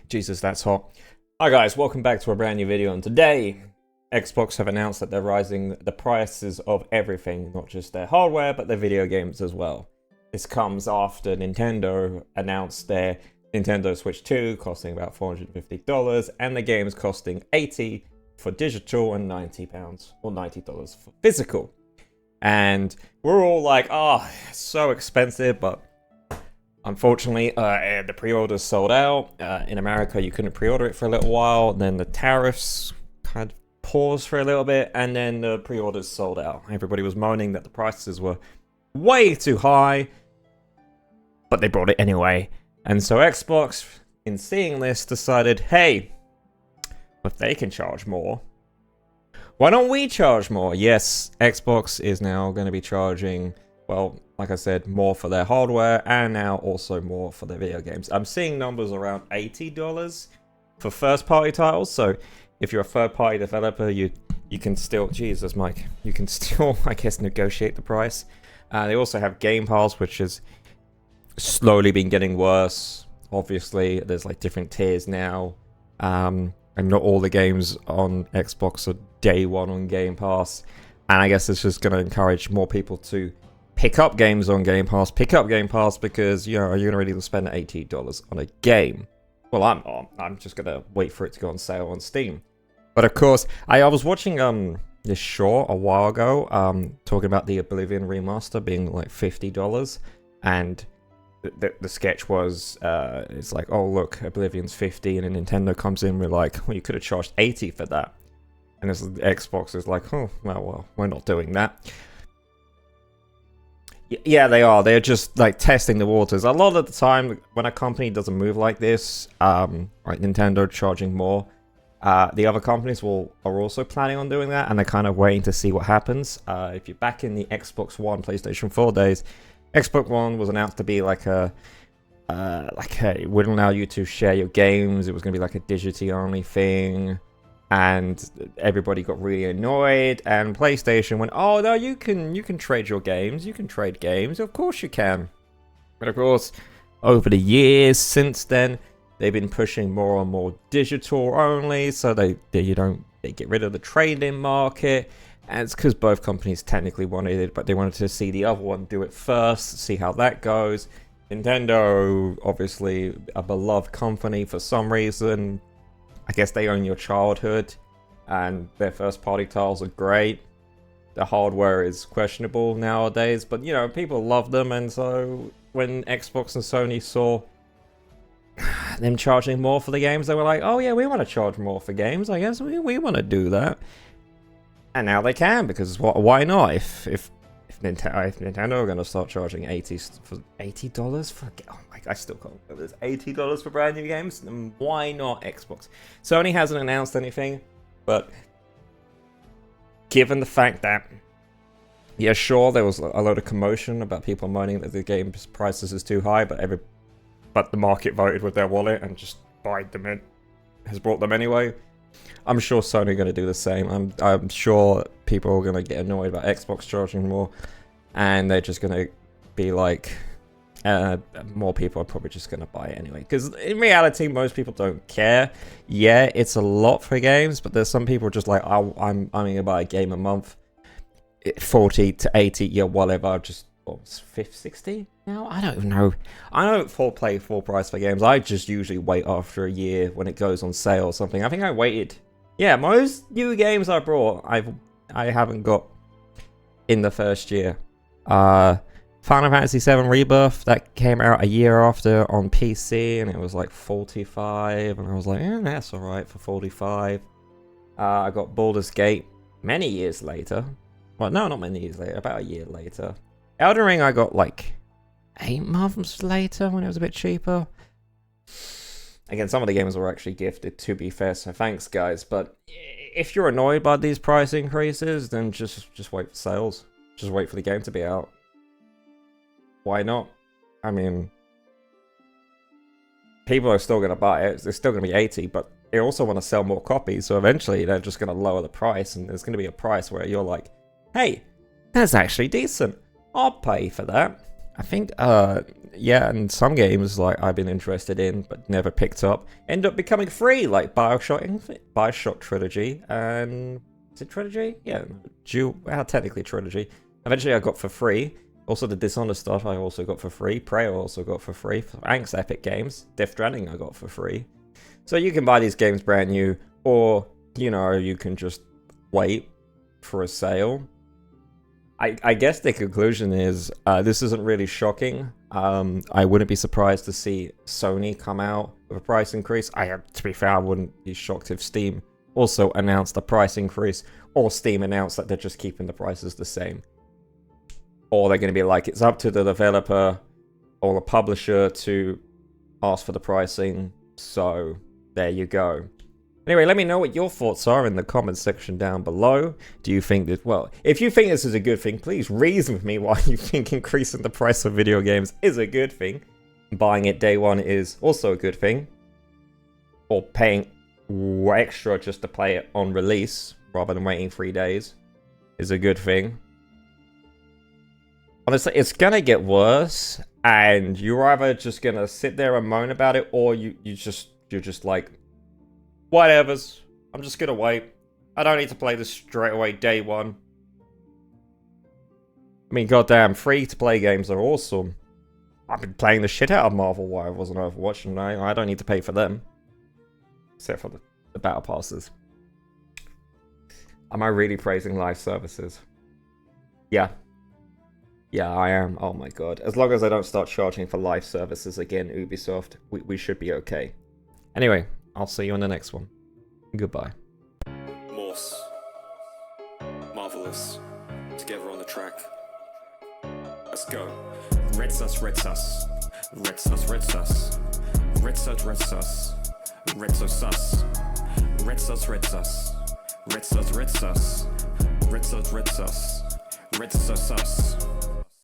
Jesus, that's hot. Hi guys, welcome back to a brand new video, and today Xbox have announced that they're rising the prices of everything, not just their hardware, but their video games as well. This comes after Nintendo announced their Nintendo Switch 2 costing about $450 and the games costing $80 for digital and £90 or $90 for physical. And we're all like, oh, it's so expensive, but unfortunately, the pre-orders sold out. In America, you couldn't pre-order it for a little while. Then the tariffs kind of paused for a little bit, and then the pre-orders sold out. Everybody was moaning that the prices were way too high, but they brought it anyway. And so Xbox, in seeing this, decided, hey, if they can charge more, why don't we charge more? Yes, Xbox is now going to be charging, well, like I said, more for their hardware and now also more for their video games. I'm seeing numbers around $80 for first-party titles. So if you're a third-party developer, you can still, Jesus, Mike, you can still, I guess, negotiate the price. They also have Game Pass, which has slowly been getting worse. Obviously, there's like different tiers now. And not all the games on Xbox are day one on Game Pass. And I guess it's just going to encourage more people to pick up games on Game Pass. Pick up Game Pass because, you know, are you going to really spend $80 on a game? Well, I'm not. I'm just going to wait for it to go on sale on Steam. But of course, I was watching this short a while ago talking about the Oblivion remaster being like $50. And the sketch was, it's like, oh, look, Oblivion's 50 and then Nintendo comes in with like, well, you could have charged 80 for that. And Xbox is like, oh, well, we're not doing that. Yeah, they are. They're just like testing the waters. A lot of the time, when a company doesn't move like this, like Nintendo charging more, the other companies are also planning on doing that, and they're kind of waiting to see what happens. If you're back in the Xbox One, PlayStation 4 days, Xbox One was announced to be like it wouldn't allow you to share your games. It was going to be like a digitally only thing. And everybody got really annoyed, and PlayStation went, oh no, you can trade your games, you can trade games, of course you can. But of course, over the years since then, they've been pushing more and more digital only, so they get rid of the trade-in market. And it's because both companies technically wanted it, but they wanted to see the other one do it first, see how that goes. Nintendo, obviously a beloved company for some reason. I guess they own your childhood, and their first-party titles are great. The hardware is questionable nowadays, but, you know, people love them, and so when Xbox and Sony saw them charging more for the games, they were like, oh yeah, we want to charge more for games, I guess we want to do that. And now they can, because why not? If Nintendo are going to start charging $80 for oh my, I still can't believe it's $80 for brand new games, then why not Xbox? Sony hasn't announced anything, but given the fact that, yeah, sure, there was a load of commotion about people moaning that the game's prices is too high, but the market voted with their wallet and just has brought them anyway. I'm sure Sony are going to do the same. I'm sure people are going to get annoyed about Xbox charging more, and they're just going to be like, more people are probably just going to buy it anyway. Because in reality, most people don't care. Yeah, it's a lot for games, but there's some people just like, I'm going to buy a game a month, 40 to 80, yeah, whatever. Just what's 50, 60 now? I don't even know. I don't play full price for games. I just usually wait after a year when it goes on sale or something. I think I waited. Yeah, most new games I brought, I haven't got in the first year. Final Fantasy VII Rebirth, that came out a year after on PC, and it was like 45, and I was like, that's alright for 45. I got Baldur's Gate many years later. Well, no, not many years later, about a year later. Elden Ring I got like 8 months later when it was a bit cheaper. Again, some of the games were actually gifted, to be fair, so thanks guys. But if you're annoyed by these price increases, then just wait for sales. Just wait for the game to be out. Why not? I mean, people are still going to buy it. It's still going to be 80, but they also want to sell more copies, so eventually they're just going to lower the price, and there's going to be a price where you're like, hey, that's actually decent. I'll pay for that. I think, yeah, and some games like I've been interested in but never picked up end up becoming free, like Bioshock Trilogy, and is it Trilogy? Yeah, technically Trilogy. Eventually I got for free. Also the Dishonored stuff I also got for free. Prey I also got for free. Thanks Epic Games. Death Stranding I got for free. So you can buy these games brand new, or, you know, you can just wait for a sale. I guess the conclusion is this isn't really shocking. I wouldn't be surprised to see Sony come out with a price increase. To be fair, I wouldn't be shocked if Steam also announced a price increase, or Steam announced that they're just keeping the prices the same. Or they're going to be like, it's up to the developer or the publisher to ask for the pricing. So there you go. Anyway, let me know what your thoughts are in the comment section down below. Do you think that, well, if you think this is a good thing, please reason with me why you think increasing the price of video games is a good thing. Buying it day one is also a good thing. Or paying extra just to play it on release rather than waiting 3 days is a good thing. Honestly, it's gonna get worse, and you're either just gonna sit there and moan about it, or you're just like, whatevers, I'm just gonna wait. I don't need to play this straight away day one. I mean, goddamn, free-to-play games are awesome. I've been playing the shit out of Marvel while I wasn't Overwatch, and I don't need to pay for them. Except for the battle passes. Am I really praising live services? Yeah. Yeah, I am. Oh my god. As long as I don't start charging for live services again, Ubisoft, we should be okay. Anyway, I'll see you on the next one. Goodbye. Morse. Marvelous. Together on the track. Let's go. Red sus, red sus. Red sus, red sus. Red sus, red sus. Red sus, sus. Red sus, red sus. Red sus, red sus. Red sus, red sus. Red sus, sus.